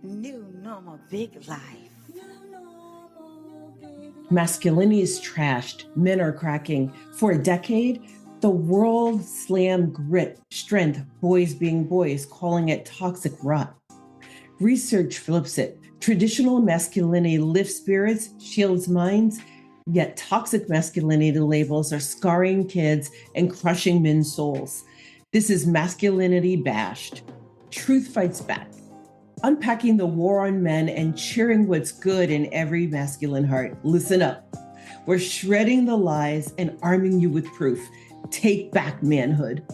New normal big life. Masculinity is trashed. Men are cracking. For a decade, the world slammed grit, strength, boys being boys, calling it toxic rot. Research flips it. Traditional masculinity lifts spirits, shields minds, yet toxic masculinity labels are scarring kids and crushing men's souls. This is Masculinity Bashed. Truth fights back, unpacking the war on men and cheering what's good in every masculine heart. Listen up. We're shredding the lies and arming you with proof. Take back manhood.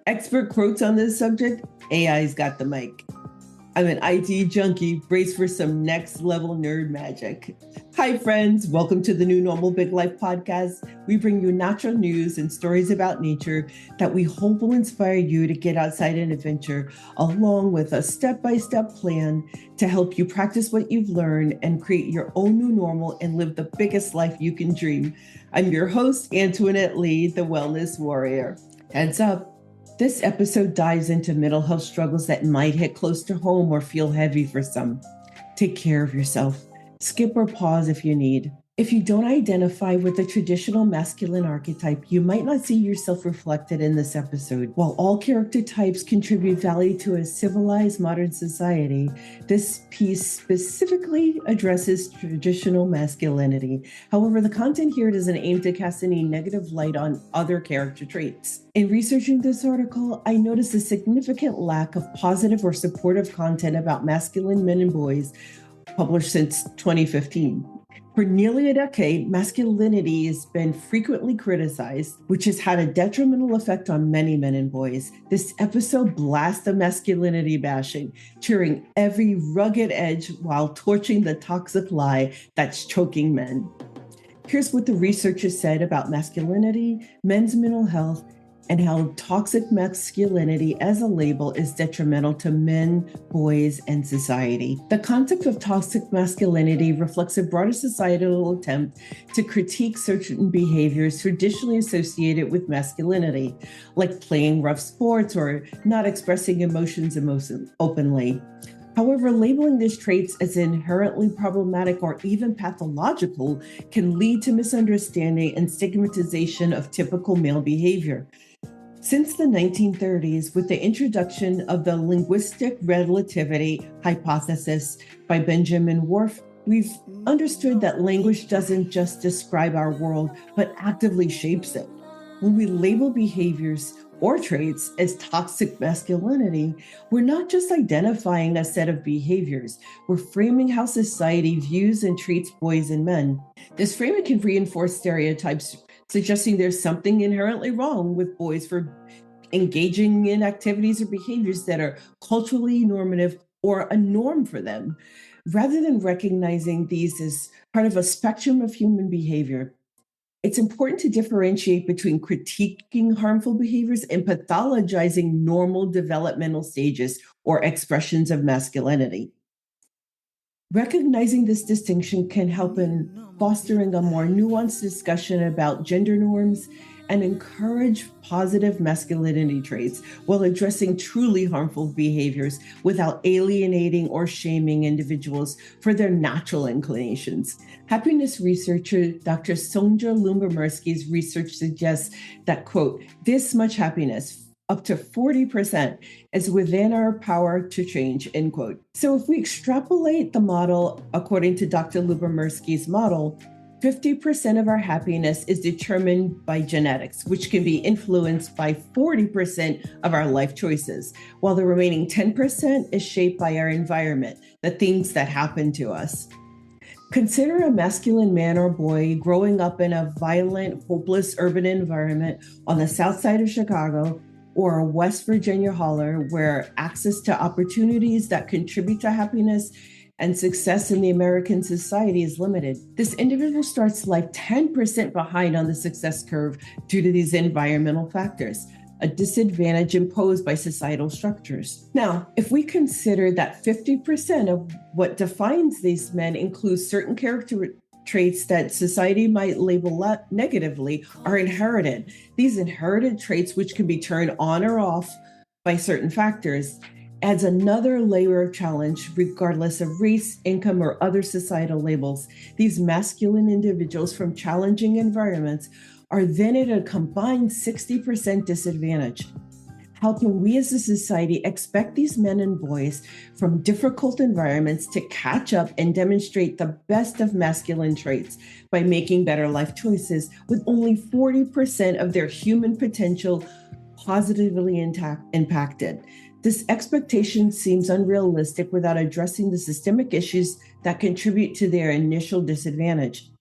Expert quotes on this subject, AI's got the mic. I'm an IT junkie, brace for some next level nerd magic. Hi friends, welcome to the New Normal Big Life podcast. We bring you natural news and stories about nature that we hope will inspire you to get outside and adventure, along with a step-by-step plan to help you practice what you've learned and create your own new normal and live the biggest life you can dream. I'm your host, Antoinette Lee, the Wellness Warrior. Heads up. This episode dives into mental health struggles that might hit close to home or feel heavy for some. Take care of yourself. Skip or pause if you need. If you don't identify with the traditional masculine archetype, you might not see yourself reflected in this episode. While all character types contribute value to a civilized modern society, this piece specifically addresses traditional masculinity. However, the content here doesn't aim to cast any negative light on other character traits. In researching this article, I noticed a significant lack of positive or supportive content about masculine men and boys published since 2015. For nearly a decade, masculinity has been frequently criticized, which has had a detrimental effect on many men and boys. This episode blasts the masculinity bashing, cheering every rugged edge while torching the toxic lie that's choking men. Here's what the researchers said about masculinity, men's mental health, and how toxic masculinity as a label is detrimental to men, boys, and society. The concept of toxic masculinity reflects a broader societal attempt to critique certain behaviors traditionally associated with masculinity, like playing rough sports or not expressing emotions openly. However, labeling these traits as inherently problematic or even pathological can lead to misunderstanding and stigmatization of typical male behavior. Since the 1930s, with the introduction of the linguistic relativity hypothesis by Benjamin Whorf, we've understood that language doesn't just describe our world, but actively shapes it. When we label behaviors or traits as toxic masculinity, we're not just identifying a set of behaviors, we're framing how society views and treats boys and men. This framing can reinforce stereotypes, suggesting there's something inherently wrong with boys for engaging in activities or behaviors that are culturally normative or a norm for them, rather than recognizing these as part of a spectrum of human behavior. It's important to differentiate between critiquing harmful behaviors and pathologizing normal developmental stages or expressions of masculinity. Recognizing this distinction can help in fostering a more nuanced discussion about gender norms and encourage positive masculinity traits while addressing truly harmful behaviors without alienating or shaming individuals for their natural inclinations. Happiness researcher Dr. Sonja Lyubomirsky's research suggests that, quote, this much happiness, up to 40%, is within our power to change, end quote. So if we extrapolate the model according to Dr. Lyubomirsky's model, 50% of our happiness is determined by genetics, which can be influenced by 40% of our life choices, while the remaining 10% is shaped by our environment, the things that happen to us. Consider a masculine man or boy growing up in a violent, hopeless urban environment on the south side of Chicago or a West Virginia holler where access to opportunities that contribute to happiness and success in the American society is limited. This individual starts life 10% behind on the success curve due to these environmental factors, a disadvantage imposed by societal structures. Now, if we consider that 50% of what defines these men includes certain character traits that society might label negatively are inherited. These inherited traits, which can be turned on or off by certain factors, adds another layer of challenge regardless of race, income, or other societal labels. These masculine individuals from challenging environments are then at a combined 60% disadvantage. How can we as a society expect these men and boys from difficult environments to catch up and demonstrate the best of masculine traits by making better life choices with only 40% of their human potential positively impacted? This expectation seems unrealistic without addressing the systemic issues that contribute to their initial disadvantage.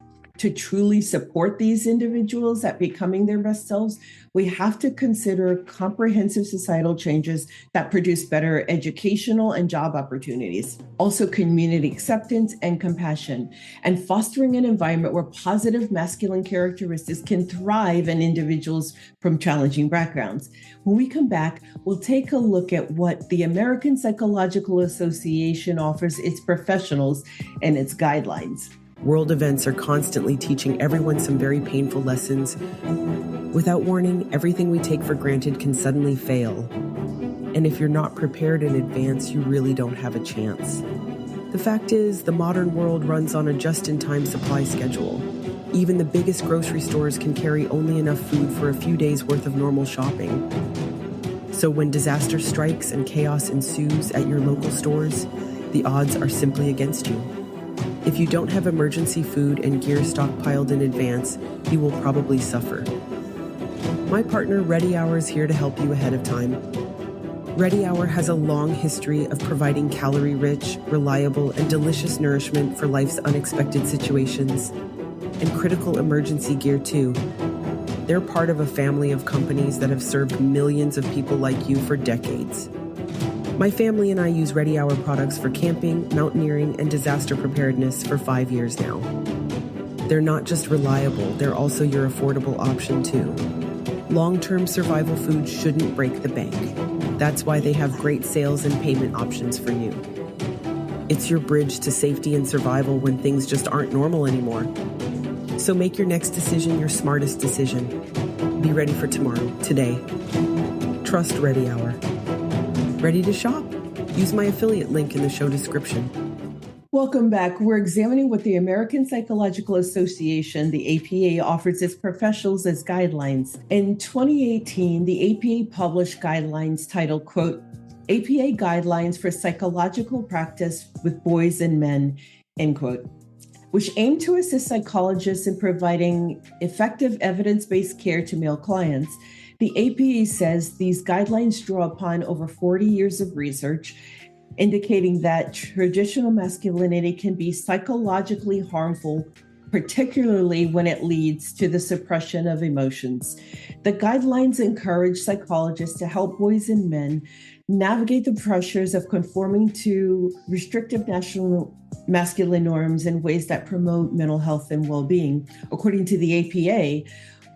To truly support these individuals at becoming their best selves, we have to consider comprehensive societal changes that produce better educational and job opportunities. Also, community acceptance and compassion, and fostering an environment where positive masculine characteristics can thrive in individuals from challenging backgrounds. When we come back, we'll take a look at what the American Psychological Association offers its professionals and its guidelines. World events are constantly teaching everyone some very painful lessons. Without warning, everything we take for granted can suddenly fail. And if you're not prepared in advance, you really don't have a chance. The fact is, the modern world runs on a just-in-time supply schedule. Even the biggest grocery stores can carry only enough food for a few days' worth of normal shopping. So when disaster strikes and chaos ensues at your local stores, the odds are simply against you. If you don't have emergency food and gear stockpiled in advance, you will probably suffer. My partner, Ready Hour, is here to help you ahead of time. Ready Hour has a long history of providing calorie-rich, reliable, and delicious nourishment for life's unexpected situations, and critical emergency gear too. They're part of a family of companies that have served millions of people like you for decades. My family and I use Ready Hour products for camping, mountaineering, and disaster preparedness for 5 years now. They're not just reliable, they're also your affordable option too. Long-term survival food shouldn't break the bank. That's why they have great sales and payment options for you. It's your bridge to safety and survival when things just aren't normal anymore. So make your next decision your smartest decision. Be ready for tomorrow, today. Trust Ready Hour. Ready to shop? Use my affiliate link in the show description. Welcome back. We're examining what the American Psychological Association, the APA, offers its professionals as guidelines. In 2018, the APA published guidelines titled, quote, APA Guidelines for Psychological Practice with Boys and Men, end quote, which aim to assist psychologists in providing effective evidence-based care to male clients. The APA says these guidelines draw upon over 40 years of research, indicating that traditional masculinity can be psychologically harmful, particularly when it leads to the suppression of emotions. The guidelines encourage psychologists to help boys and men navigate the pressures of conforming to restrictive national masculine norms in ways that promote mental health and well-being. According to the APA,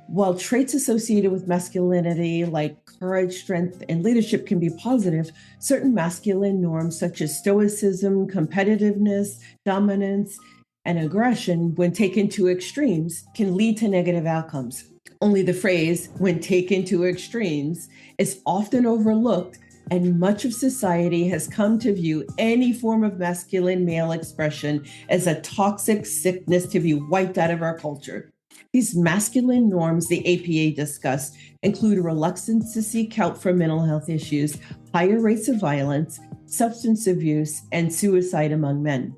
while traits associated with masculinity like courage, strength, and leadership can be positive, certain masculine norms such as stoicism, competitiveness, dominance, and aggression, when taken to extremes, can lead to negative outcomes. Only the phrase, when taken to extremes, is often overlooked, and much of society has come to view any form of masculine male expression as a toxic sickness to be wiped out of our culture. These masculine norms the APA discussed include a reluctance to seek help for mental health issues, higher rates of violence, substance abuse, and suicide among men.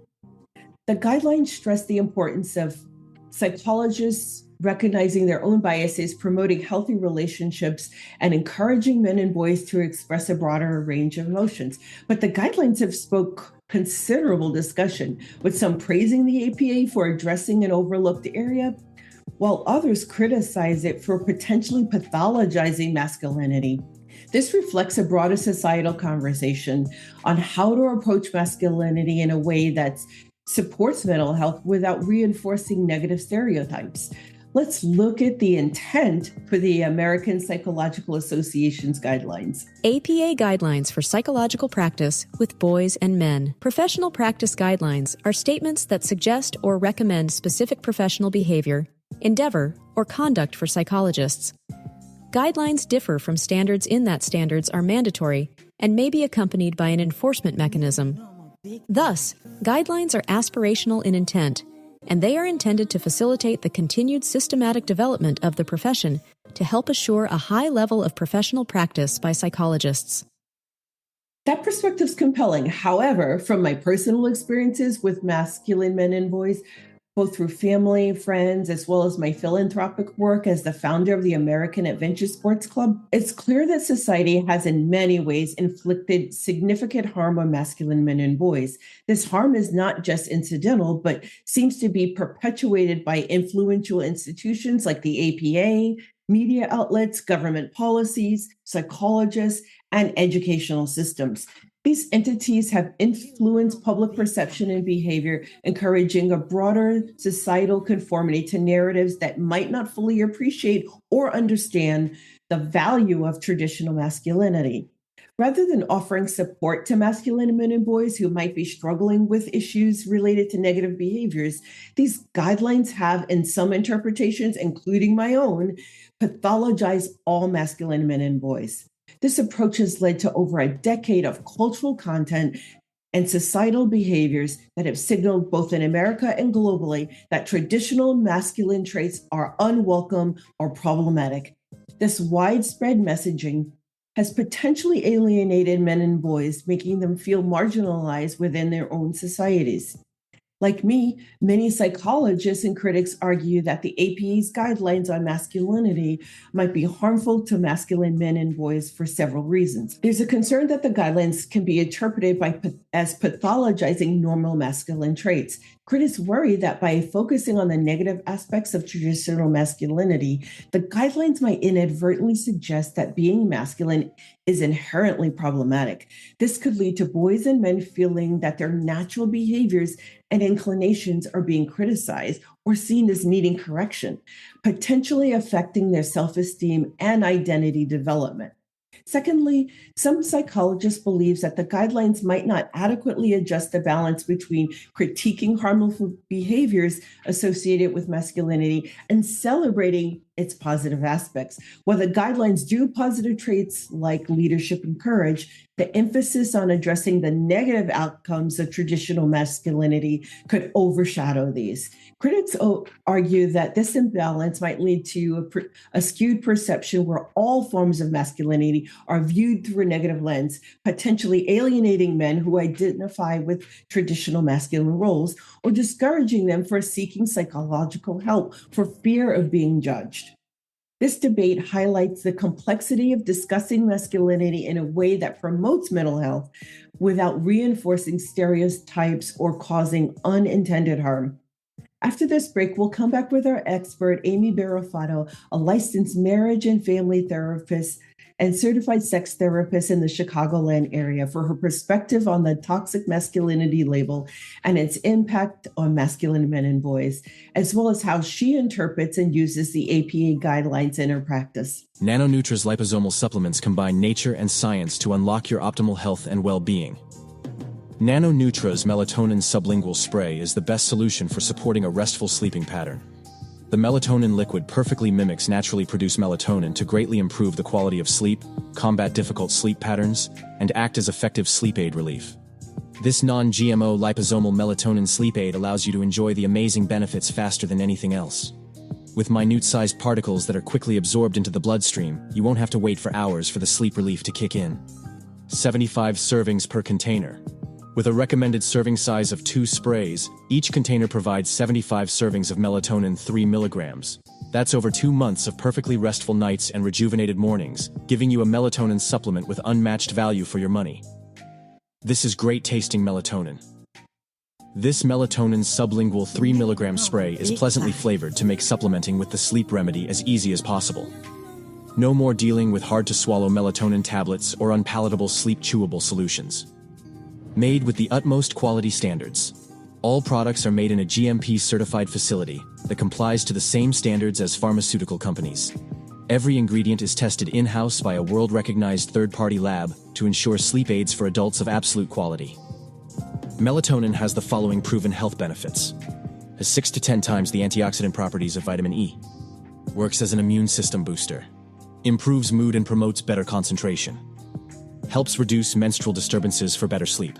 The guidelines stress the importance of psychologists recognizing their own biases, promoting healthy relationships, and encouraging men and boys to express a broader range of emotions. But the guidelines have spoke considerable discussion, with some praising the APA for addressing an overlooked area, while others criticize it for potentially pathologizing masculinity. This reflects a broader societal conversation on how to approach masculinity in a way that supports mental health without reinforcing negative stereotypes. Let's look at the intent for the American Psychological Association's guidelines. APA Guidelines for Psychological Practice with Boys and Men. Professional practice guidelines are statements that suggest or recommend specific professional behavior, endeavor, or conduct for psychologists. Guidelines differ from standards in that standards are mandatory and may be accompanied by an enforcement mechanism. Thus, guidelines are aspirational in intent, and they are intended to facilitate the continued systematic development of the profession to help assure a high level of professional practice by psychologists. That perspective's compelling. However, from my personal experiences with masculine men and boys, both through family, friends, as well as my philanthropic work as the founder of the American Adventure Sports Club, it's clear that society has in many ways inflicted significant harm on masculine men and boys. This harm is not just incidental, but seems to be perpetuated by influential institutions like the APA, media outlets, government policies, psychologists, and educational systems. These entities have influenced public perception and behavior, encouraging a broader societal conformity to narratives that might not fully appreciate or understand the value of traditional masculinity. Rather than offering support to masculine men and boys who might be struggling with issues related to negative behaviors, these guidelines have, in some interpretations, including my own, pathologized all masculine men and boys. This approach has led to over a decade of cultural content and societal behaviors that have signaled both in America and globally that traditional masculine traits are unwelcome or problematic. This widespread messaging has potentially alienated men and boys, making them feel marginalized within their own societies. Like me, many psychologists and critics argue that the APA's guidelines on masculinity might be harmful to masculine men and boys for several reasons. There's a concern that the guidelines can be interpreted as pathologizing normal masculine traits. Critics worry that by focusing on the negative aspects of traditional masculinity, the guidelines might inadvertently suggest that being masculine is inherently problematic. This could lead to boys and men feeling that their natural behaviors and inclinations are being criticized or seen as needing correction, potentially affecting their self-esteem and identity development. Secondly, some psychologists believe that the guidelines might not adequately adjust the balance between critiquing harmful behaviors associated with masculinity and celebrating its positive aspects. While the guidelines do positive traits like leadership and courage, the emphasis on addressing the negative outcomes of traditional masculinity could overshadow these. Critics argue that this imbalance might lead to a skewed perception where all forms of masculinity are viewed through a negative lens, potentially alienating men who identify with traditional masculine roles or discouraging them from seeking psychological help for fear of being judged. This debate highlights the complexity of discussing masculinity in a way that promotes mental health without reinforcing stereotypes or causing unintended harm. After this break, we'll come back with our expert, Amy Barofato, a licensed marriage and family therapist and certified sex therapist in the Chicagoland area, for her perspective on the toxic masculinity label and its impact on masculine men and boys, as well as how she interprets and uses the APA guidelines in her practice. NanoNutra's liposomal supplements combine nature and science to unlock your optimal health and well-being. NanoNutra's melatonin sublingual spray is the best solution for supporting a restful sleeping pattern. The melatonin liquid perfectly mimics naturally produced melatonin to greatly improve the quality of sleep, combat difficult sleep patterns, and act as effective sleep aid relief. This non-GMO liposomal melatonin sleep aid allows you to enjoy the amazing benefits faster than anything else. With minute-sized particles that are quickly absorbed into the bloodstream, you won't have to wait for hours for the sleep relief to kick in. 75 servings per container. With a recommended serving size of 2 sprays, each container provides 75 servings of melatonin 3 milligrams. That's over 2 months of perfectly restful nights and rejuvenated mornings, giving you a melatonin supplement with unmatched value for your money. This is great tasting melatonin. This melatonin sublingual 3 milligram spray is pleasantly flavored to make supplementing with the sleep remedy as easy as possible. No more dealing with hard-to-swallow melatonin tablets or unpalatable sleep chewable solutions. Made with the utmost quality standards. All products are made in a GMP-certified facility that complies to the same standards as pharmaceutical companies. Every ingredient is tested in-house by a world-recognized third-party lab to ensure sleep aids for adults of absolute quality. Melatonin has the following proven health benefits. Has 6 to 10 times the antioxidant properties of vitamin E. Works as an immune system booster. Improves mood and promotes better concentration. helps reduce menstrual disturbances for better sleep.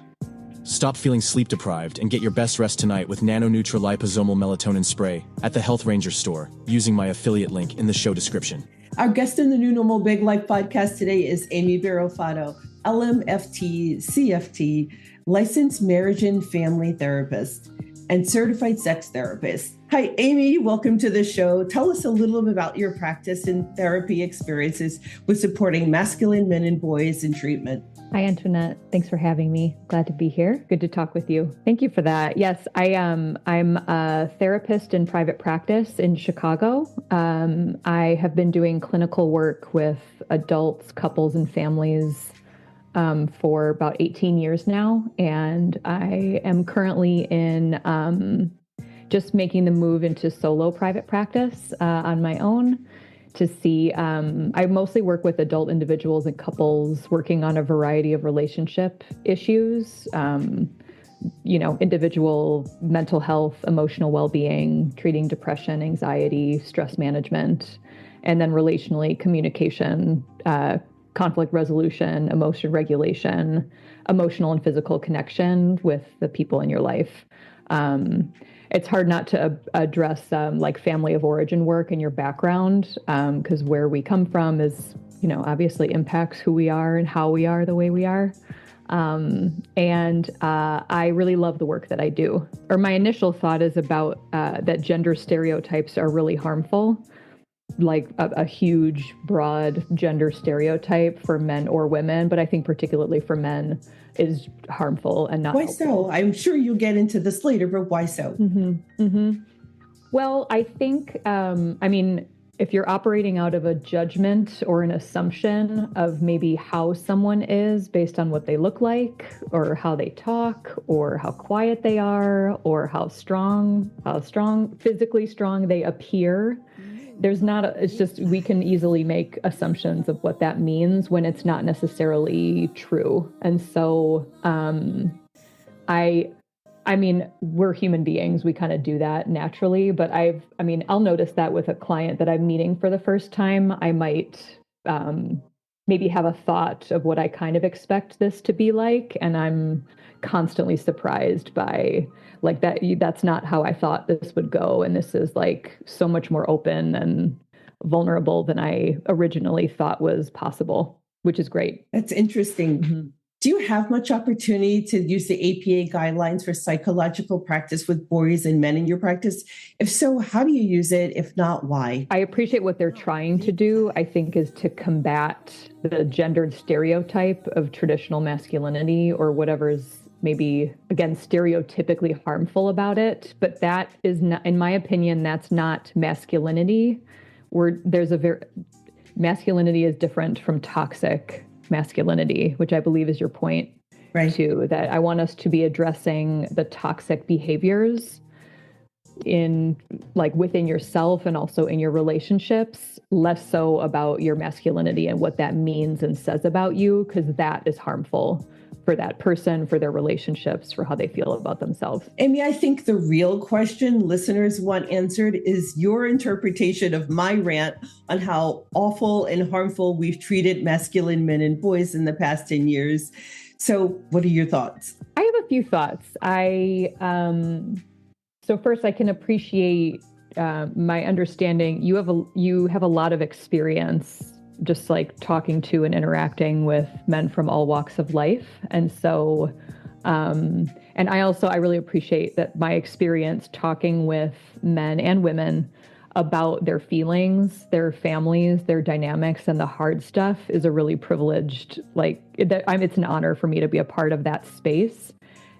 Stop feeling sleep deprived and get your best rest tonight with nano-neutral liposomal melatonin spray at the Health Ranger store using my affiliate link in the show description. Our guest in the New Normal Big Life podcast today is Amy Barofado, LMFT, CFT, licensed marriage and family therapist, and certified sex therapist. Hi, Amy. Welcome to the show. Tell us a little bit about your practice and therapy experiences with supporting masculine men and boys in treatment. Hi, Antoinette. Thanks for having me. Glad to be here. Good to talk with you. Thank you for that. Yes, I'm a therapist in private practice in Chicago. I have been doing clinical work with adults, couples, and families for about 18 years now. And I am currently in just making the move into solo private practice on my own. To see, I mostly work with adult individuals and couples working on a variety of relationship issues, individual mental health, emotional well-being, treating depression, anxiety, stress management, and then relationally communication, conflict resolution, emotion regulation, emotional and physical connection with the people in your life. It's hard not to address like family of origin work and your background, because where we come from is, obviously impacts who we are and how we are the way we are. And I really love the work that I do. Or my initial thought is about that gender stereotypes are really harmful, like a huge, broad gender stereotype for men or women, but I think particularly for men is harmful and not helpful. So? I'm sure you'll get into this later, but why so? Well, I think, if you're operating out of a judgment or an assumption of maybe how someone is based on what they look like or how they talk or how quiet they are or how physically strong they appear, it's just, we can easily make assumptions of what that means when it's not necessarily true. And so, we're human beings. We kind of do that naturally, but I'll notice that with a client that I'm meeting for the first time, I might, maybe have a thought of what I kind of expect this to be like. And I'm constantly surprised by like that's not how I thought this would go. And this is like so much more open and vulnerable than I originally thought was possible, which is great. That's interesting. Do you have much opportunity to use the APA guidelines for psychological practice with boys and men in your practice? If so, how do you use it? If not, why? I appreciate what they're trying to do, I think, is to combat the gendered stereotype of traditional masculinity or whatever's maybe, again, stereotypically harmful about it. But that is not, in my opinion, that's not masculinity. Masculinity is different from toxic masculinity, which I believe is your point, right? Too, that I want us to be addressing the toxic behaviors in like within yourself and also in your relationships, less so about your masculinity and what that means and says about you, because that is harmful for that person, for their relationships, for how they feel about themselves. Amy, I think the real question listeners want answered is your interpretation of my rant on how awful and harmful we've treated masculine men and boys in the past 10 years. So what are your thoughts? I have a few thoughts. So first, I can appreciate my understanding. You have a lot of experience just like talking to and interacting with men from all walks of life. And so, and I really appreciate that my experience talking with men and women about their feelings, their families, their dynamics, and the hard stuff is a really privileged, it's an honor for me to be a part of that space.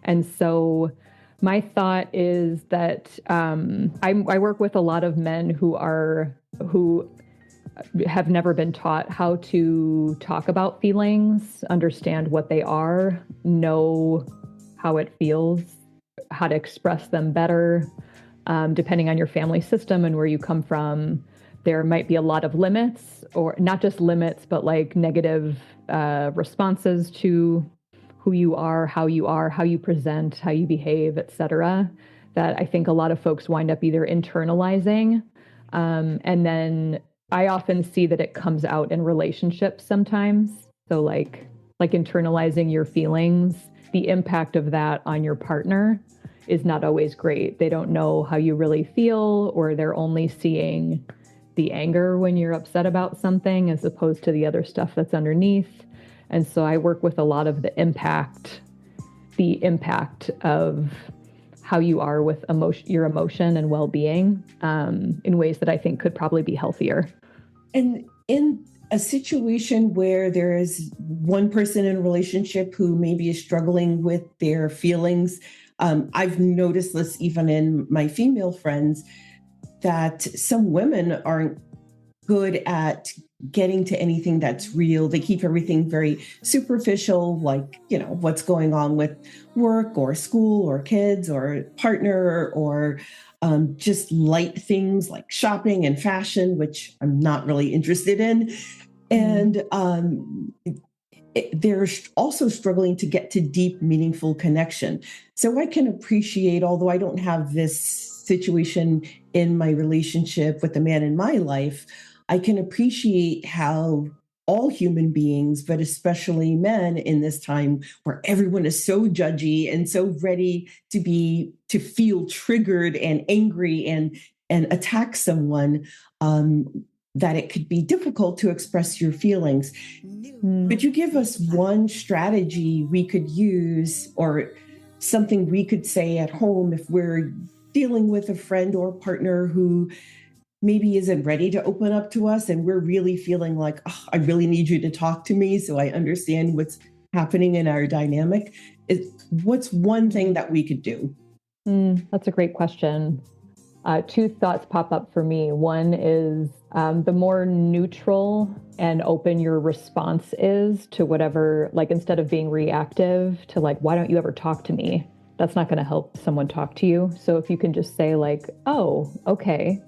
And so my thought is that I work with a lot of men who have never been taught how to talk about feelings, understand what they are, know how it feels, how to express them better. Depending on your family system and where you come from, there might be a lot of limits, or not just limits, but like negative responses to who you are, how you present, how you behave, et cetera, that I think a lot of folks wind up either internalizing. And then I often see that it comes out in relationships sometimes. So like like internalizing your feelings, the impact of that on your partner is not always great. They don't know how you really feel, or they're only seeing the anger when you're upset about something as opposed to the other stuff that's underneath. And so I work with a lot of the impact of how you are with your emotion and well-being in ways that I think could probably be healthier. And in a situation where there is one person in a relationship who maybe is struggling with their feelings, I've noticed this even in my female friends, that some women aren't good at getting to anything that's real. They keep everything very superficial, like, what's going on with work or school or kids or partner, or just light things like shopping and fashion, which I'm not really interested in. And they're also struggling to get to deep, meaningful connection. So I can appreciate, although I don't have this situation in my relationship with the man in my life, I can appreciate how all human beings, but especially men in this time where everyone is so judgy and so ready to feel triggered and angry and attack someone, that it could be difficult to express your feelings. Could you give us one strategy we could use, or something we could say at home if we're dealing with a friend or partner who maybe isn't ready to open up to us, and we're really feeling like, I really need you to talk to me so I understand what's happening in our dynamic? What's one thing that we could do? That's a great question. Two thoughts pop up for me. One is the more neutral and open your response is to whatever, like instead of being reactive to like, why don't you ever talk to me? That's not going to help someone talk to you. So if you can just say like, oh, okay.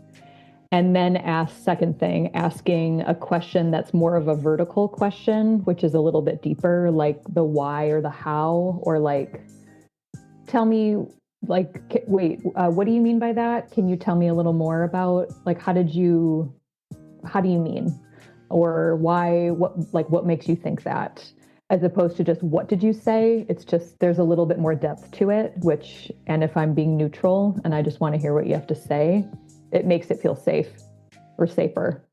And then asking a question that's more of a vertical question, which is a little bit deeper, like the why or the how, or like, tell me, like, wait, what do you mean by that? Can you tell me a little more about, like, how do you mean? Or why, what makes you think that? As opposed to just, what did you say? It's just, there's a little bit more depth to it, and if I'm being neutral and I just want to hear what you have to say, it makes it feel safe or safer.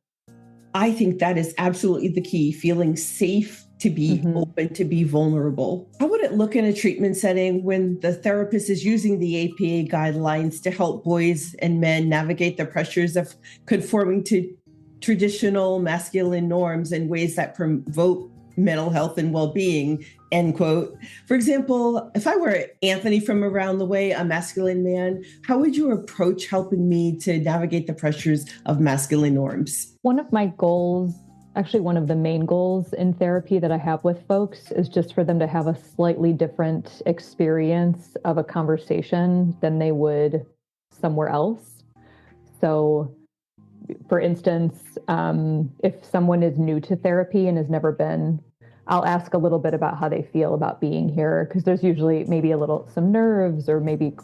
I think that is absolutely the key, feeling safe to be open, to be vulnerable. How would it look in a treatment setting when the therapist is using the APA guidelines to help boys and men navigate the pressures of conforming to traditional masculine norms in ways that promote mental health and well-being, end quote? For example, if I were Anthony from around the way, a masculine man, how would you approach helping me to navigate the pressures of masculine norms? One of my goals, actually one of the main goals in therapy that I have with folks, is just for them to have a slightly different experience of a conversation than they would somewhere else. So for instance, if someone is new to therapy and has never been, I'll ask a little bit about how they feel about being here, because there's usually maybe some nerves, or maybe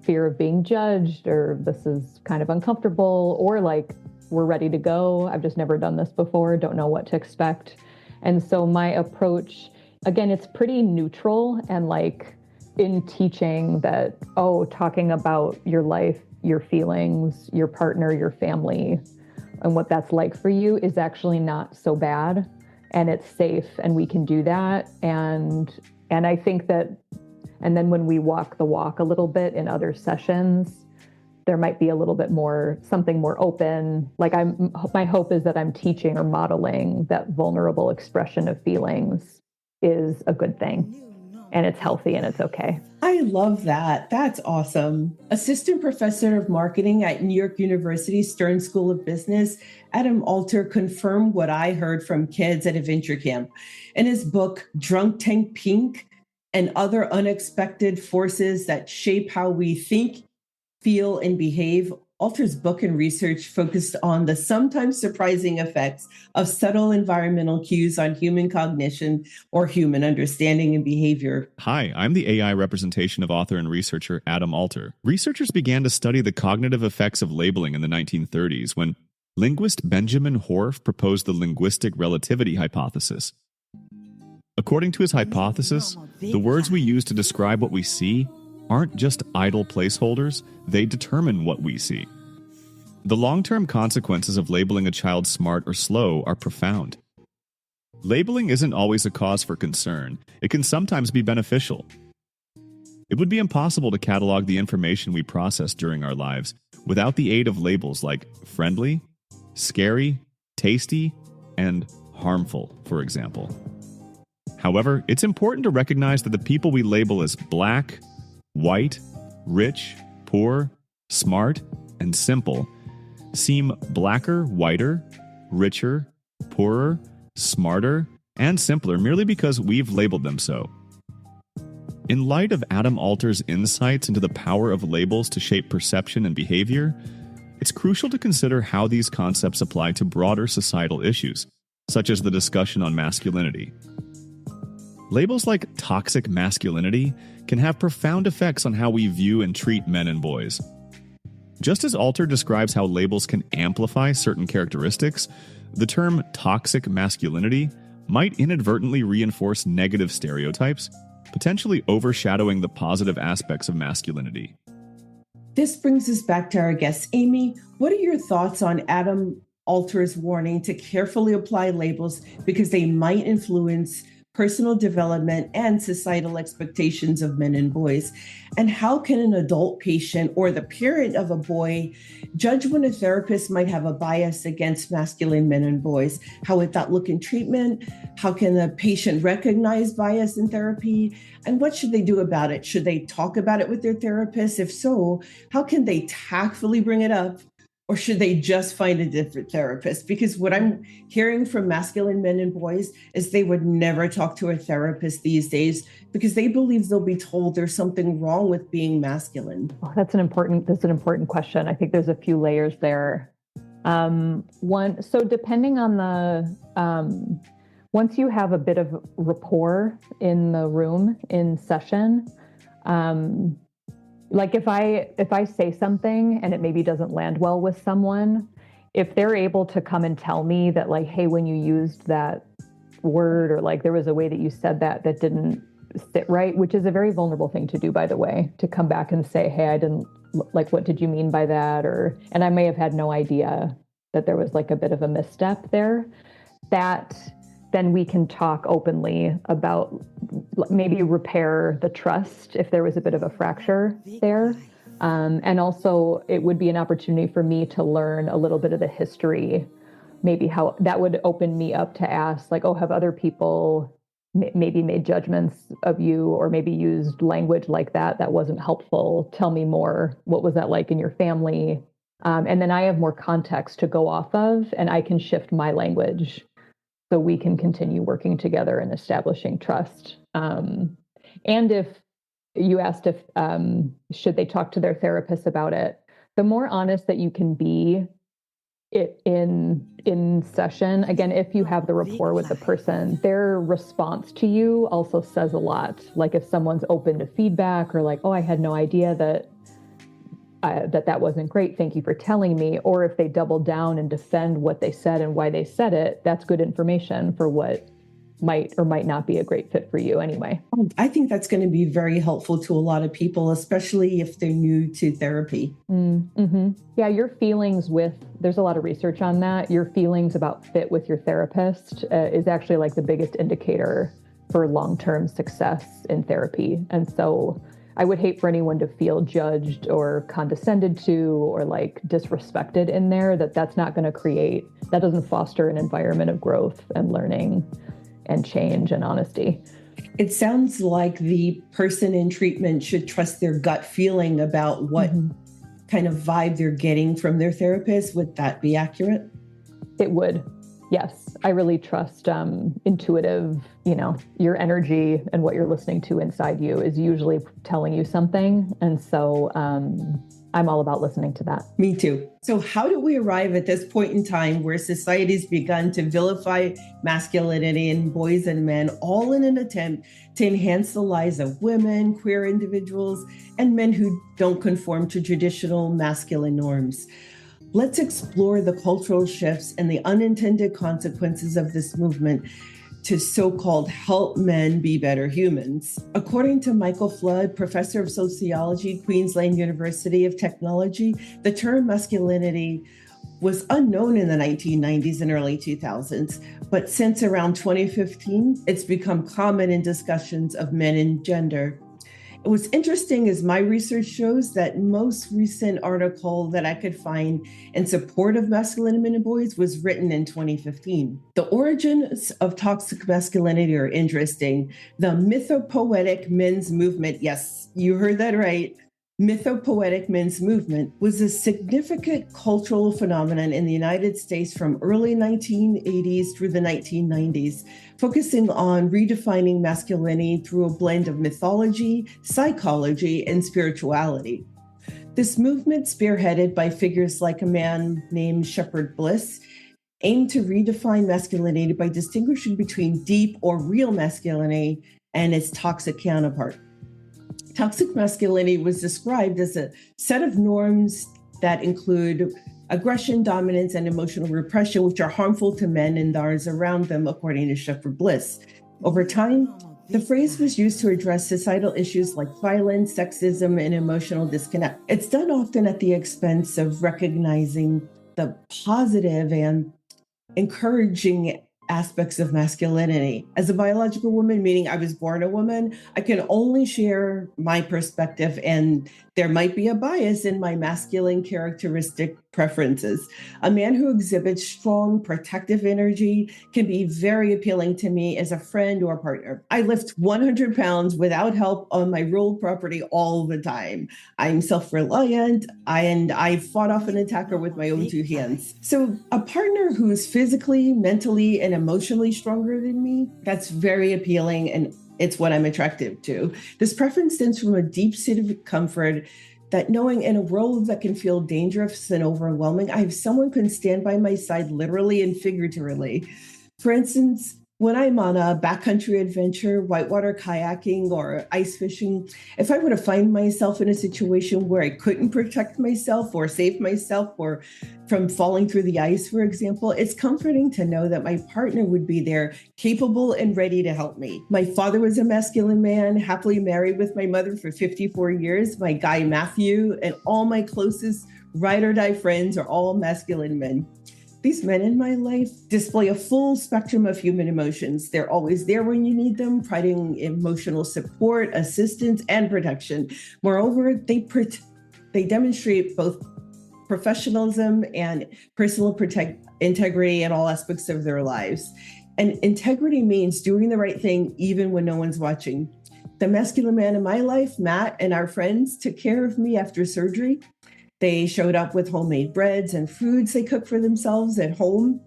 fear of being judged, or this is kind of uncomfortable, or like, we're ready to go. I've just never done this before, don't know what to expect. And so my approach, again, it's pretty neutral, and like in teaching that, talking about your life, your feelings, your partner, your family, and what that's like for you is actually not so bad, and it's safe, and we can do that. And I think that, and then when we walk the walk a little bit in other sessions, there might be a little bit more, something more open. Like my hope is that I'm teaching or modeling that vulnerable expression of feelings is a good thing, and it's healthy, and it's okay. I love that. That's awesome. Assistant professor of marketing at New York University Stern School of Business, Adam Alter confirmed what I heard from kids at a venture camp. In his book, Drunk Tank Pink and Other Unexpected Forces That Shape How We Think, Feel, and Behave, Alter's book and research focused on the sometimes surprising effects of subtle environmental cues on human cognition or human understanding and behavior. Hi, I'm the AI representation of author and researcher Adam Alter. Researchers began to study the cognitive effects of labeling in the 1930s when linguist Benjamin Horff proposed the linguistic relativity hypothesis. According to his hypothesis, the words we use to describe what we see aren't just idle placeholders, they determine what we see. The long-term consequences of labeling a child smart or slow are profound. Labeling isn't always a cause for concern. It can sometimes be beneficial. It would be impossible to catalog the information we process during our lives without the aid of labels like friendly, scary, tasty, and harmful, for example. However, it's important to recognize that the people we label as black, white, rich, poor, smart, and simple seem blacker, whiter, richer, poorer, smarter, and simpler merely because we've labeled them so. In light of Adam Alter's insights into the power of labels to shape perception and behavior, it's crucial to consider how these concepts apply to broader societal issues, such as the discussion on masculinity. Labels like toxic masculinity can have profound effects on how we view and treat men and boys. Just as Alter describes how labels can amplify certain characteristics, the term toxic masculinity might inadvertently reinforce negative stereotypes, potentially overshadowing the positive aspects of masculinity. This brings us back to our guest, Amy. What are your thoughts on Adam Alter's warning to carefully apply labels because they might influence personal development and societal expectations of men and boys? And how can an adult patient or the parent of a boy judge when a therapist might have a bias against masculine men and boys? How would that look in treatment? How can a patient recognize bias in therapy? And what should they do about it? Should they talk about it with their therapist? If so, how can they tactfully bring it up? Or should they just find a different therapist? Because what I'm hearing from masculine men and boys is they would never talk to a therapist these days because they believe they'll be told there's something wrong with being masculine. Oh, that's an important question. I think there's a few layers there. So depending on the, once you have a bit of rapport in the room, in session, like if I say something and it maybe doesn't land well with someone, if they're able to come and tell me that like, hey, when you used that word or like there was a way that you said that didn't sit right, which is a very vulnerable thing to do, by the way, to come back and say, hey, I didn't like, what did you mean by that? And I may have had no idea that there was like a bit of a misstep there. Then we can talk openly about maybe repair the trust if there was a bit of a fracture there. And also it would be an opportunity for me to learn a little bit of the history, maybe how that would open me up to ask like, oh, have other people maybe made judgments of you or maybe used language like that wasn't helpful? Tell me more. What was that like in your family? And then I have more context to go off of and I can shift my language so we can continue working together and establishing trust. And if you asked if should they talk to their therapist about it, the more honest that you can be in session, again, if you have the rapport with the person, their response to you also says a lot. Like if someone's open to feedback or like, oh, I had no idea that wasn't great. Thank you for telling me. Or if they double down and defend what they said and why they said it, that's good information for what might or might not be a great fit for you anyway. I think that's going to be very helpful to a lot of people, especially if they're new to therapy. Mm-hmm. Yeah, your feelings there's a lot of research on that. Your feelings about fit with your therapist is actually like the biggest indicator for long-term success in therapy. And so I would hate for anyone to feel judged or condescended to or like disrespected in there, that's not going to that doesn't foster an environment of growth and learning and change and honesty. It sounds like the person in treatment should trust their gut feeling about what kind of vibe they're getting from their therapist. Would that be accurate? It would. Yes, I really trust intuitive, your energy and what you're listening to inside you is usually telling you something. And so I'm all about listening to that. Me too. So how do we arrive at this point in time where society's begun to vilify masculinity in boys and men, all in an attempt to enhance the lives of women, queer individuals, and men who don't conform to traditional masculine norms? Let's explore the cultural shifts and the unintended consequences of this movement. to so-called help men be better humans. According to Michael Flood, professor of sociology, Queensland University of Technology, the term masculinity was unknown in the 1990s and early 2000s, but since around 2015, it's become common in discussions of men and gender. What's interesting is my research shows that most recent article that I could find in support of masculine men and boys was written in 2015. The origins of toxic masculinity are interesting. The mythopoetic men's movement, yes, you heard that right, mythopoetic men's movement was a significant cultural phenomenon in the United States from early 1980s through the 1990s, focusing on redefining masculinity through a blend of mythology, psychology, and spirituality. This movement, spearheaded by figures like a man named Shepherd Bliss, aimed to redefine masculinity by distinguishing between deep or real masculinity and its toxic counterpart. Toxic masculinity was described as a set of norms that include aggression, dominance, and emotional repression, which are harmful to men and those around them, according to Shepherd Bliss. Over time, the phrase was used to address societal issues like violence, sexism, and emotional disconnect. It's done often at the expense of recognizing the positive and encouraging aspects of masculinity. As a biological woman, meaning I was born a woman, I can only share my perspective, and there might be a bias in my masculine characteristic preferences. A man who exhibits strong protective energy can be very appealing to me as a friend or partner. I lift 100 pounds without help on my rural property all the time. I'm self-reliant, and I fought off an attacker with my own two hands. So a partner who is physically, mentally, and emotionally stronger than me, that's very appealing, and it's what I'm attracted to. This preference stems from a deep sense of comfort that knowing in a world that can feel dangerous and overwhelming, I have someone who can stand by my side literally and figuratively. For instance, when I'm on a backcountry adventure, whitewater kayaking, or ice fishing, if I were to find myself in a situation where I couldn't protect myself or save myself or from falling through the ice, for example, it's comforting to know that my partner would be there, capable and ready to help me. My father was a masculine man, happily married with my mother for 54 years, my guy Matthew, and all my closest ride or die friends are all masculine men. These men in my life display a full spectrum of human emotions. They're always there when you need them, providing emotional support, assistance, and protection. Moreover, they demonstrate both professionalism and personal integrity in all aspects of their lives. And integrity means doing the right thing even when no one's watching. The masculine man in my life, Matt, and our friends took care of me after surgery. They showed up with homemade breads and foods they cooked for themselves at home.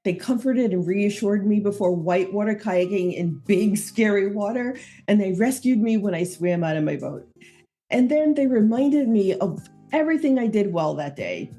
They comforted and reassured me before whitewater kayaking in big, scary water, and they rescued me when I swam out of my boat. And then they reminded me of everything I did well that day.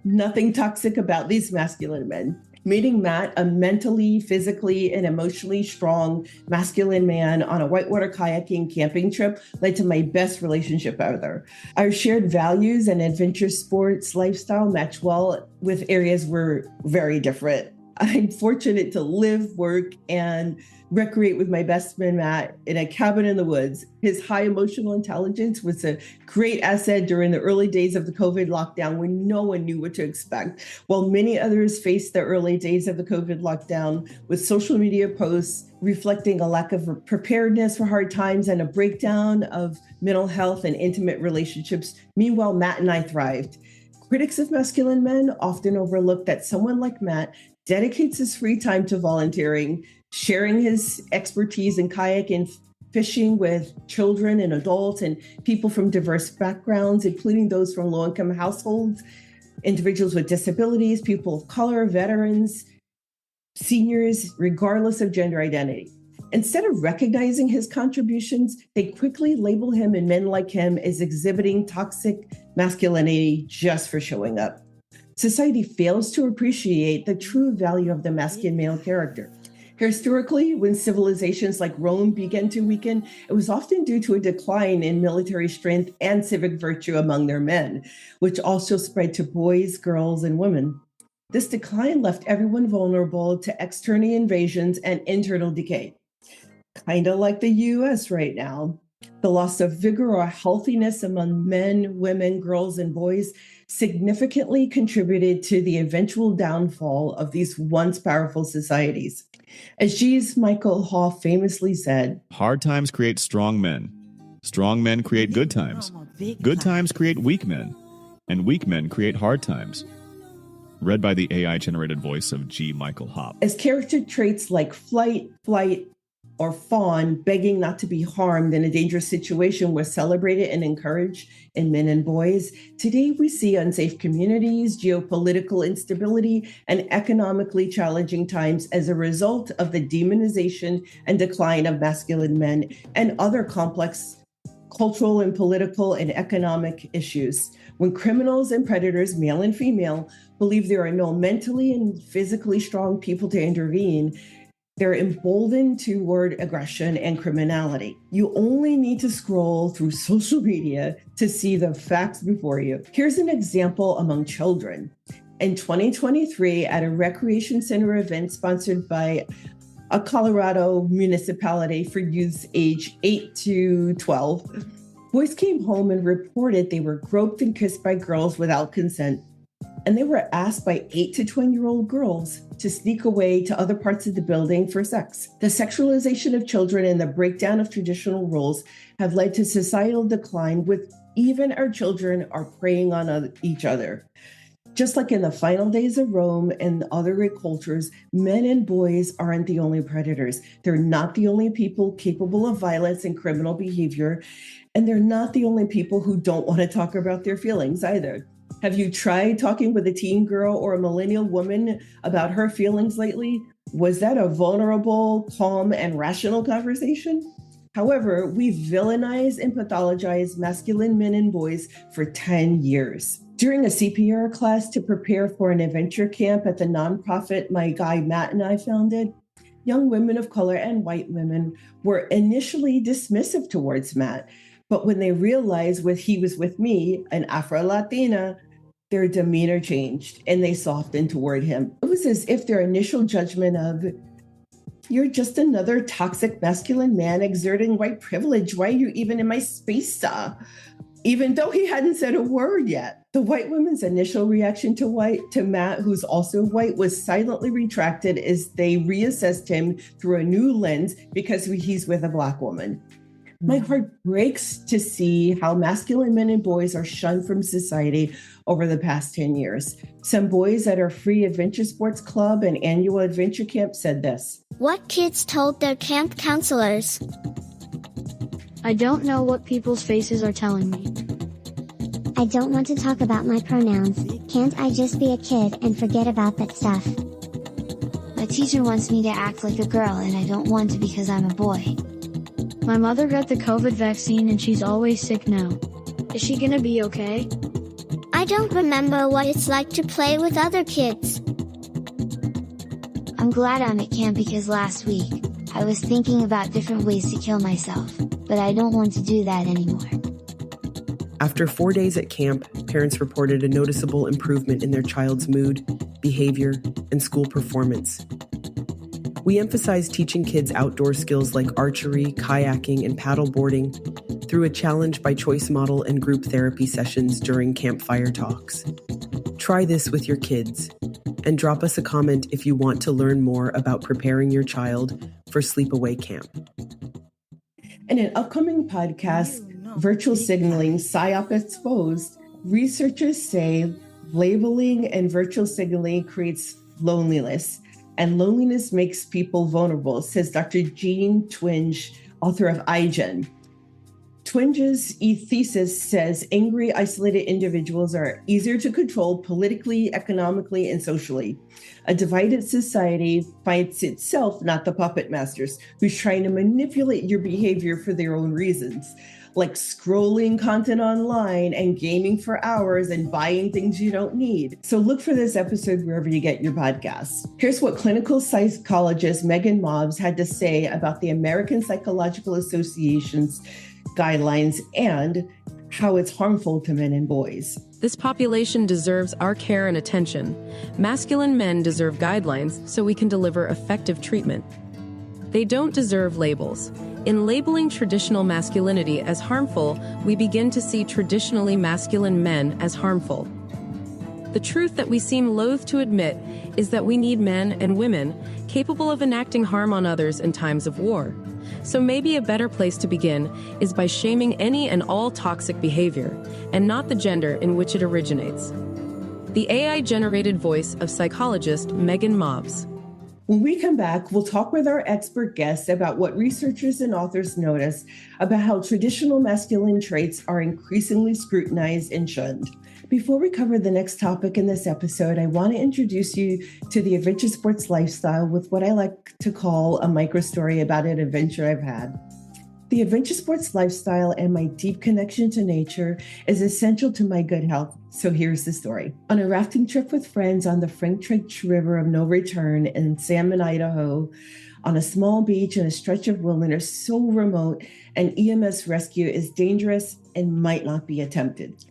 Nothing toxic about these masculine men. Meeting Matt, a mentally, physically, and emotionally strong masculine man on a whitewater kayaking camping trip led to my best relationship ever. Our shared values and adventure sports lifestyle match well with areas we're very different. I'm fortunate to live, work, and recreate with my best man, Matt, in a cabin in the woods. His high emotional intelligence was a great asset during the early days of the COVID lockdown when no one knew what to expect. While many others faced the early days of the COVID lockdown with social media posts reflecting a lack of preparedness for hard times and a breakdown of mental health and intimate relationships. Meanwhile, Matt and I thrived. Critics of masculine men often overlook that someone like Matt dedicates his free time to volunteering, sharing his expertise in kayak and fishing with children and adults and people from diverse backgrounds, including those from low-income households, individuals with disabilities, people of color, veterans, seniors, regardless of gender identity. Instead of recognizing his contributions, they quickly label him and men like him as exhibiting toxic masculinity just for showing up. Society fails to appreciate the true value of the masculine male character. Historically, when civilizations like Rome began to weaken, it was often due to a decline in military strength and civic virtue among their men, which also spread to boys, girls, and women. This decline left everyone vulnerable to external invasions and internal decay. Kind of like the US right now. The loss of vigor or healthiness among men, women, girls, and boys significantly contributed to the eventual downfall of these once powerful societies. As G's Michael Hall famously said, "Hard times create strong men. Strong men create good times. Good times create weak men. And weak men create hard times." Read by the AI-generated voice of G. Michael Hop. As character traits like flight, or fawn, begging not to be harmed in a dangerous situation, were celebrated and encouraged in men and boys, today we see unsafe communities, geopolitical instability, and economically challenging times as a result of the demonization and decline of masculine men and other complex cultural and political and economic issues. When criminals and predators, male and female, believe there are no mentally and physically strong people to intervene, they're emboldened toward aggression and criminality. You only need to scroll through social media to see the facts before you. Here's an example among children. In 2023, at a recreation center event sponsored by a Colorado municipality for youths age 8 to 12, boys came home and reported they were groped and kissed by girls without consent. And they were asked by 8 to 20-year-old girls to sneak away to other parts of the building for sex. The sexualization of children and the breakdown of traditional roles have led to societal decline, with even our children are preying on each other. Just like in the final days of Rome and other great cultures, men and boys aren't the only predators. They're not the only people capable of violence and criminal behavior, and they're not the only people who don't want to talk about their feelings either. Have you tried talking with a teen girl or a millennial woman about her feelings lately? Was that a vulnerable, calm, and rational conversation? However, we villainize and pathologize masculine men and boys for 10 years. During a CPR class to prepare for an adventure camp at the nonprofit my guy Matt and I founded, young women of color and white women were initially dismissive towards Matt. But when they realized he was with me, an Afro-Latina, their demeanor changed and they softened toward him. It was as if their initial judgment of, "You're just another toxic masculine man exerting white privilege. Why are you even in my space?" Even though he hadn't said a word yet. The white woman's initial reaction to Matt, who's also white, was silently retracted as they reassessed him through a new lens because he's with a Black woman. My heart breaks to see how masculine men and boys are shunned from society over the past 10 years. Some boys at our free adventure sports club and annual adventure camp said this. What kids told their camp counselors? I don't know what people's faces are telling me. I don't want to talk about my pronouns. Can't I just be a kid and forget about that stuff? My teacher wants me to act like a girl and I don't want to because I'm a boy. My mother got the COVID vaccine and she's always sick now. Is she gonna be okay? I don't remember what it's like to play with other kids. I'm glad I'm at camp because last week, I was thinking about different ways to kill myself, but I don't want to do that anymore. After 4 days at camp, parents reported a noticeable improvement in their child's mood, behavior, and school performance. We emphasize teaching kids outdoor skills like archery, kayaking, and paddleboarding through a challenge by choice model and group therapy sessions during campfire talks. Try this with your kids, and drop us a comment if you want to learn more about preparing your child for sleepaway camp. In an upcoming podcast, Virtual Signaling, PSYOP Exposed, researchers say labeling and virtual signaling creates loneliness. And loneliness makes people vulnerable, says Dr. Jean Twenge, author of iGen. Twenge's thesis says angry, isolated individuals are easier to control politically, economically, and socially. A divided society finds itself not the puppet masters who's trying to manipulate your behavior for their own reasons, like scrolling content online and gaming for hours and buying things you don't need. So look for this episode wherever you get your podcasts. Here's what clinical psychologist Megan Mobbs had to say about the American Psychological Association's guidelines and how it's harmful to men and boys. This population deserves our care and attention. Masculine men deserve guidelines so we can deliver effective treatment. They don't deserve labels. In labeling traditional masculinity as harmful, we begin to see traditionally masculine men as harmful. The truth that we seem loath to admit is that we need men and women capable of enacting harm on others in times of war. So maybe a better place to begin is by shaming any and all toxic behavior, and not the gender in which it originates. The AI-generated voice of psychologist Megan Mobbs. When we come back, we'll talk with our expert guests about what researchers and authors notice about how traditional masculine traits are increasingly scrutinized and shunned. Before we cover the next topic in this episode, I want to introduce you to the adventure sports lifestyle with what I like to call a micro story about an adventure I've had. The adventure sports lifestyle and my deep connection to nature is essential to my good health. So here's the story. On a rafting trip with friends on the Frank River of No Return in Salmon, Idaho, on a small beach in a stretch of wilderness so remote, an EMS rescue is dangerous and might not be attempted.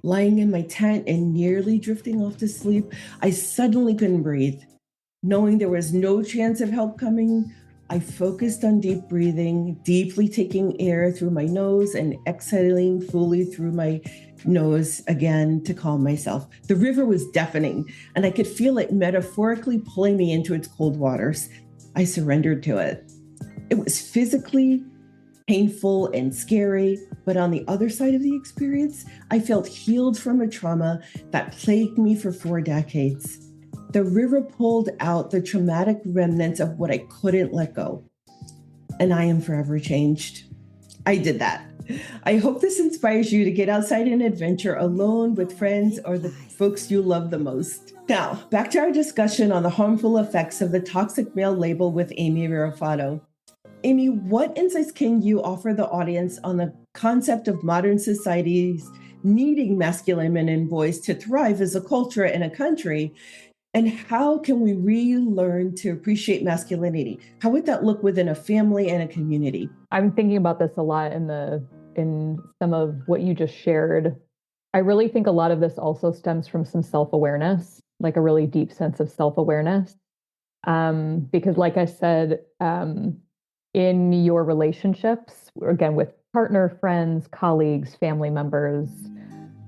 Lying in my tent and nearly drifting off to sleep, I suddenly couldn't breathe. Knowing there was no chance of help coming, I focused on deep breathing, deeply taking air through my nose and exhaling fully through my nose again to calm myself. The river was deafening, and I could feel it metaphorically pulling me into its cold waters. I surrendered to it. It was physically painful and scary, but on the other side of the experience, I felt healed from a trauma that plagued me for 4 decades. The river pulled out the traumatic remnants of what I couldn't let go. And I am forever changed. I did that. I hope this inspires you to get outside and adventure alone, with friends, or the folks you love the most. Now, back to our discussion on the harmful effects of the toxic male label with Amy Virafato. Amy, what insights can you offer the audience on the concept of modern societies needing masculine men and boys to thrive as a culture and a country? And how can we relearn to appreciate masculinity? How would that look within a family and a community? I'm thinking about this a lot in some of what you just shared. I really think a lot of this also stems from some self-awareness, like a really deep sense of self-awareness. Because like I said, in your relationships, again, with partner, friends, colleagues, family members,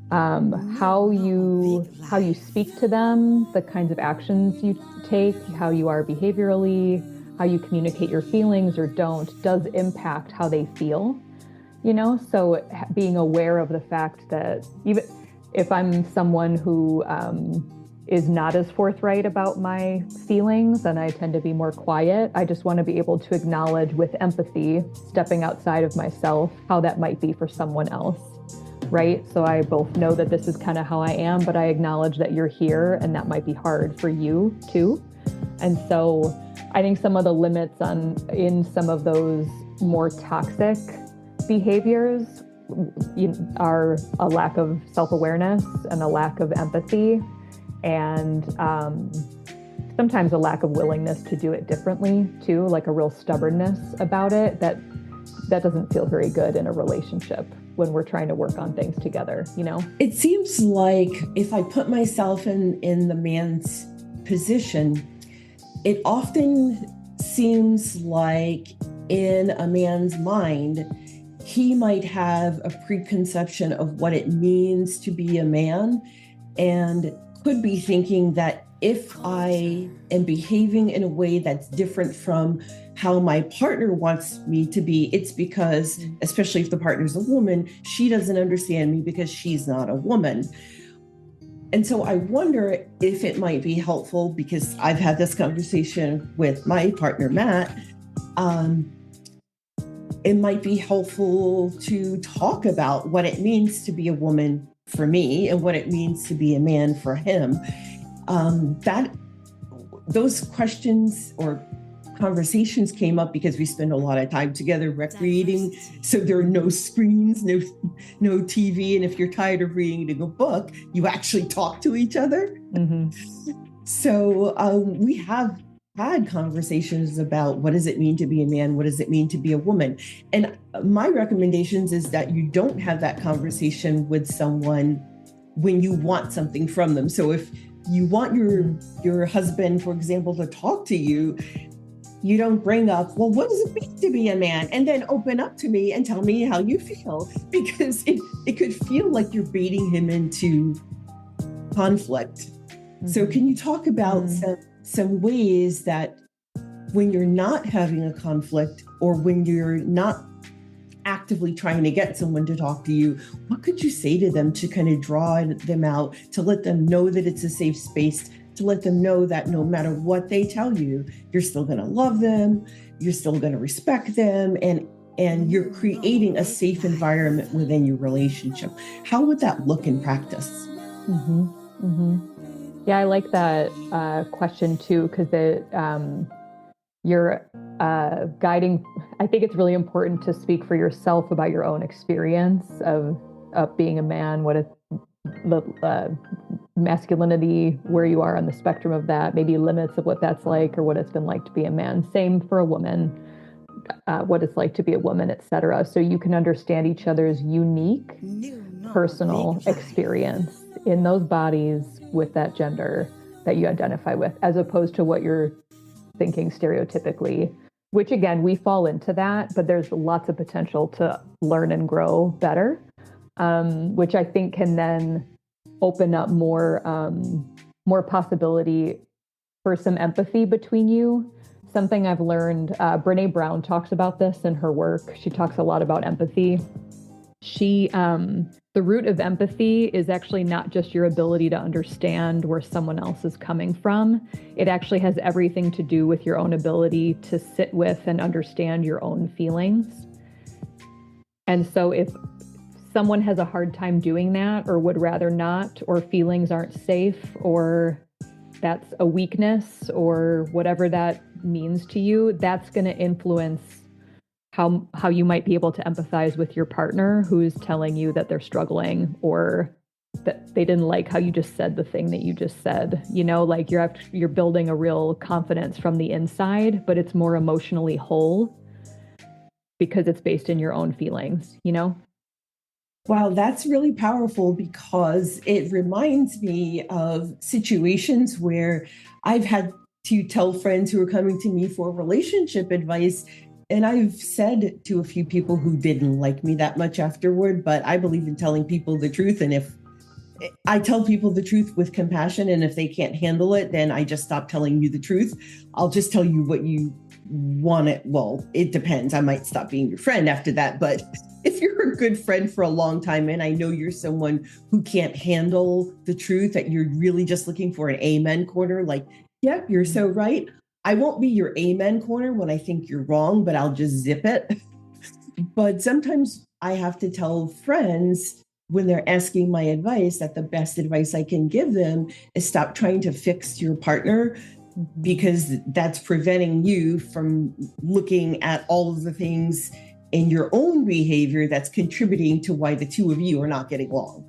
how you speak to them, the kinds of actions you take, how you are behaviorally, how you communicate your feelings or don't, does impact how they feel, So being aware of the fact that even if I'm someone who is not as forthright about my feelings and I tend to be more quiet, I just want to be able to acknowledge with empathy, stepping outside of myself, how that might be for someone else. Right? So I both know that this is kind of how I am, but I acknowledge that you're here and that might be hard for you too. And so I think some of the limits in some of those more toxic behaviors are a lack of self-awareness and a lack of empathy, and sometimes a lack of willingness to do it differently too, like a real stubbornness about it that doesn't feel very good in a relationship when we're trying to work on things together, It seems like if I put myself in the man's position, it often seems like in a man's mind, he might have a preconception of what it means to be a man and could be thinking that if I am behaving in a way that's different from how my partner wants me to be, it's because, especially if the partner's a woman, she doesn't understand me because she's not a woman. And so I wonder if it might be helpful, because I've had this conversation with my partner, Matt. It might be helpful to talk about what it means to be a woman for me and what it means to be a man for him. Those questions or conversations came up because we spend a lot of time together recreating. So there are no screens, no TV. And if you're tired of reading a book, you actually talk to each other. Mm-hmm. So we have had conversations about what does it mean to be a man? What does it mean to be a woman? And my recommendations is that you don't have that conversation with someone when you want something from them. So if you want your husband, for example, to talk to you, you don't bring up, well, what does it mean to be a man? And then open up to me and tell me how you feel, because it could feel like you're baiting him into conflict. So can you talk about some ways that when you're not having a conflict, or when you're not actively trying to get someone to talk to you, what could you say to them to kind of draw them out, to let them know that it's a safe space, to let them know that no matter what they tell you, you're still going to love them, you're still going to respect them, and you're creating a safe environment within your relationship? How would that look in practice? Yeah, I like that question too, because you're guiding. I think it's really important to speak for yourself about your own experience of being a man, what the masculinity, where you are on the spectrum of that, maybe limits of what that's like, or what it's been like to be a man. Same for a woman, what it's like to be a woman, etc. So you can understand each other's unique personal experience in those bodies with that gender that you identify with, as opposed to what you're thinking stereotypically, which again, we fall into that, but there's lots of potential to learn and grow better, which I think can then open up more possibility for some empathy between you. Something I've learned, Brene Brown talks about this in her work. She talks a lot about empathy. The root of empathy is actually not just your ability to understand where someone else is coming from. It actually has everything to do with your own ability to sit with and understand your own feelings. And so if someone has a hard time doing that, or would rather not, or feelings aren't safe, or that's a weakness, or whatever that means to you, that's going to influence how you might be able to empathize with your partner who's telling you that they're struggling, or that they didn't like how you just said the thing that you just said. You know, like you're building a real confidence from the inside, but it's more emotionally whole because it's based in your own feelings, you know? Wow, that's really powerful, because it reminds me of situations where I've had to tell friends who are coming to me for relationship advice. And I've said to a few people who didn't like me that much afterward, but I believe in telling people the truth. And if I tell people the truth with compassion, and if they can't handle it, then I just stop telling you the truth. I'll just tell you what you want it. Well, it depends. I might stop being your friend after that. But if you're a good friend for a long time, and I know you're someone who can't handle the truth, that you're really just looking for an amen corner, like, yep, you're so right. I won't be your amen corner when I think you're wrong, but I'll just zip it. But sometimes I have to tell friends when they're asking my advice that the best advice I can give them is stop trying to fix your partner, because that's preventing you from looking at all of the things in your own behavior that's contributing to why the two of you are not getting along.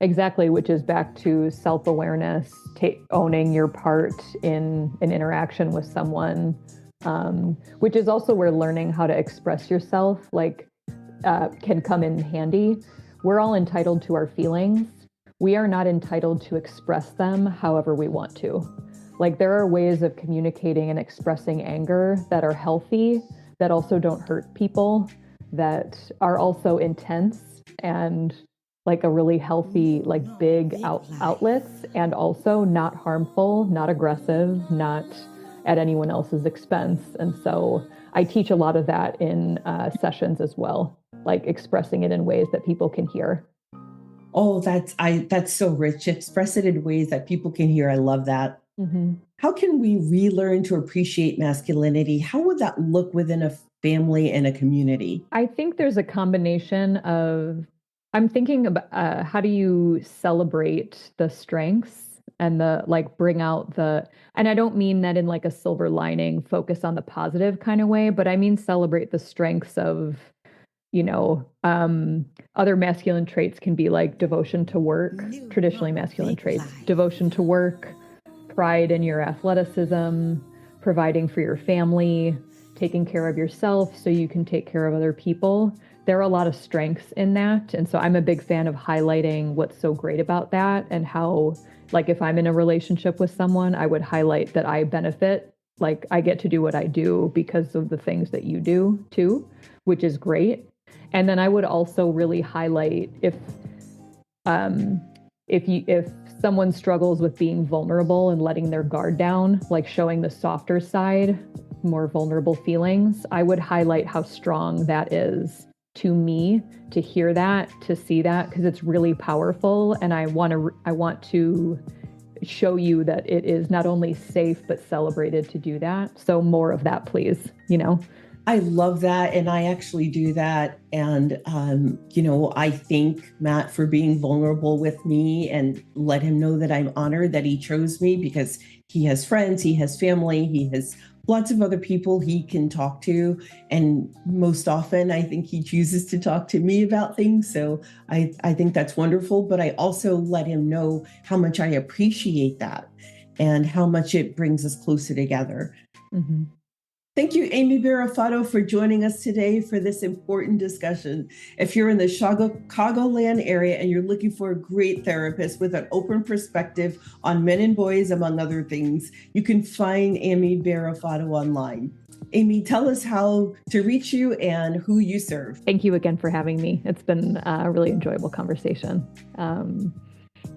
Exactly, which is back to self-awareness, owning your part in an interaction with someone, which is also where learning how to express yourself can come in handy. We're all entitled to our feelings. We are not entitled to express them however we want to. Like, there are ways of communicating and expressing anger that are healthy, that also don't hurt people, that are also intense and like a really healthy, like big outlets, and also not harmful, not aggressive, not at anyone else's expense. And so I teach a lot of that in sessions as well, like expressing it in ways that people can hear. Oh, that's so rich. Express it in ways that people can hear. I love that. How can we relearn to appreciate masculinity? How would that look within a family and a community? I think there's a combination of, I'm thinking about how do you celebrate the strengths and bring out and I don't mean that in like a silver lining, focus on the positive kind of way, but I mean celebrate the strengths of, other masculine traits can be like devotion to work, traditionally masculine traits, devotion to work, pride in your athleticism, providing for your family, taking care of yourself so you can take care of other people. There are a lot of strengths in that. And so I'm a big fan of highlighting what's so great about that, and how, like, if I'm in a relationship with someone, I would highlight that I benefit. Like, I get to do what I do because of the things that you do too, which is great. And then I would also really highlight if someone struggles with being vulnerable and letting their guard down, like showing the softer side, more vulnerable feelings, I would highlight how strong that is to me, to hear that, to see that, because it's really powerful. And I want to show you that it is not only safe, but celebrated to do that. So more of that, please, I love that. And I actually do that. And, I thank Matt for being vulnerable with me and let him know that I'm honored that he chose me, because he has friends, he has family, he has lots of other people he can talk to. And most often, I think he chooses to talk to me about things. So I think that's wonderful. But I also let him know how much I appreciate that and how much it brings us closer together. Mm-hmm. Thank you, Amy Barafato, for joining us today for this important discussion. If you're in the Chicagoland area and you're looking for a great therapist with an open perspective on men and boys, among other things, you can find Amy Barafato online. Amy, tell us how to reach you and who you serve. Thank you again for having me. It's been a really enjoyable conversation.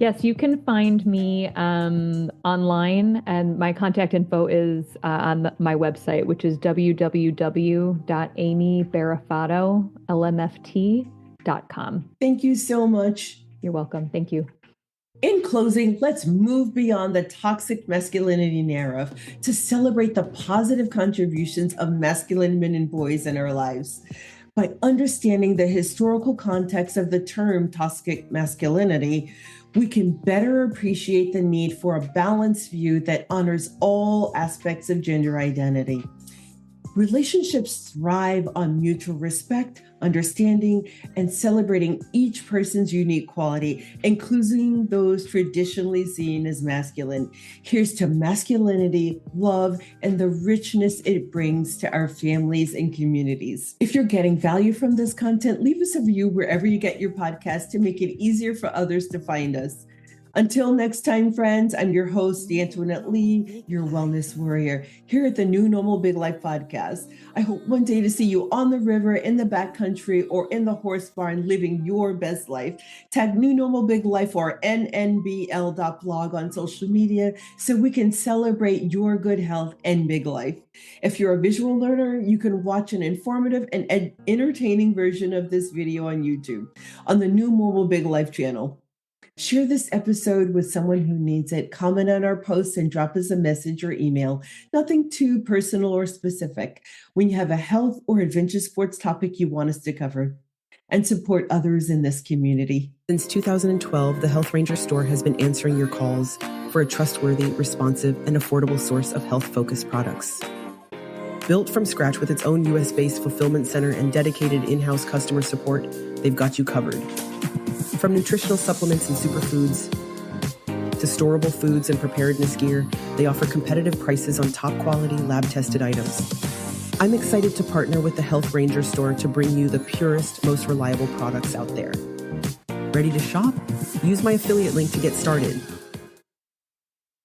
Yes, you can find me online, and my contact info is on my website, which is www.amybarafato.lmft.com. Thank you so much. You're welcome. Thank you. In closing, let's move beyond the toxic masculinity narrative to celebrate the positive contributions of masculine men and boys in our lives. By understanding the historical context of the term toxic masculinity, we can better appreciate the need for a balanced view that honors all aspects of gender identity. Relationships thrive on mutual respect, understanding, and celebrating each person's unique quality, including those traditionally seen as masculine. Here's to masculinity, love, and the richness it brings to our families and communities. If you're getting value from this content, leave us a review wherever you get your podcast to make it easier for others to find us. Until next time, friends, I'm your host, Antoinette Lee, your wellness warrior, here at the New Normal Big Life podcast. I hope one day to see you on the river, in the backcountry, or in the horse barn living your best life. Tag New Normal Big Life or nnbl.blog on social media so we can celebrate your good health and big life. If you're a visual learner, you can watch an informative and entertaining version of this video on YouTube on the New Normal Big Life channel. Share this episode with someone who needs it. Comment on our posts and drop us a message or email. Nothing too personal or specific. When you have a health or adventure sports topic you want us to cover, and support others in this community. Since 2012, the Health Ranger store has been answering your calls for a trustworthy, responsive, and affordable source of health-focused products. Built from scratch with its own US-based fulfillment center and dedicated in-house customer support, they've got you covered. From nutritional supplements and superfoods to storable foods and preparedness gear, they offer competitive prices on top quality lab-tested items. I'm excited to partner with the Health Ranger store to bring you the purest, most reliable products out there. Ready to shop? Use my affiliate link to get started.